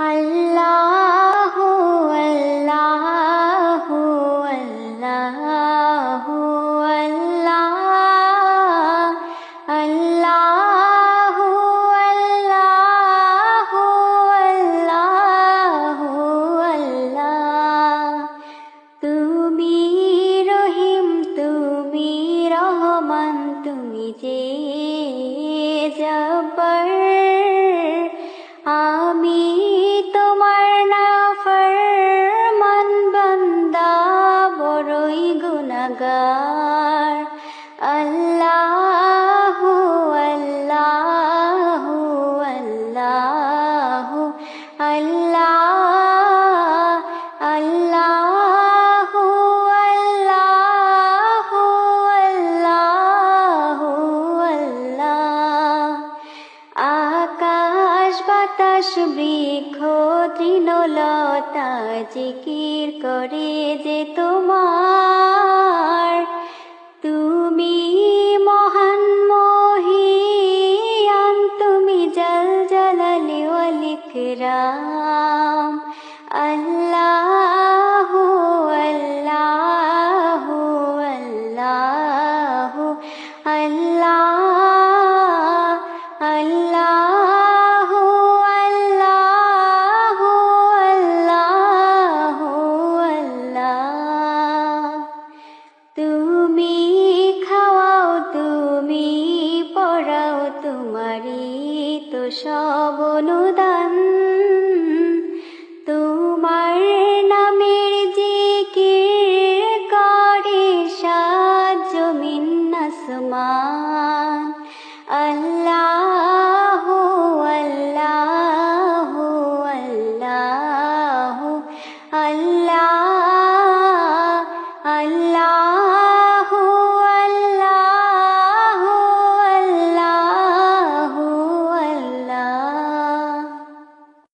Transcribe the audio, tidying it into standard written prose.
আল্লাহু আল্লাহু আল্লাহু আল্লাহ আল্লাহু আল্লাহু আল্লাহু আল্লাহ তুমি রহিম তুমি রহমান তুমি যে জব্বার আমি তোমার নাফরমান বান্দা বড়ই গুনাহগার আল্লাহু আল্লাহু আল্লাহু আল্লাহ আল্লাহু আল্লাহু আল্লাহু আল্লাহ আকাশ বাতাস বৃক্ষ তৃণলতা জিকির করে যে তোমার তুমি মহান মহিয়ান তুমি জল জলালি ওয়াল ইকরাম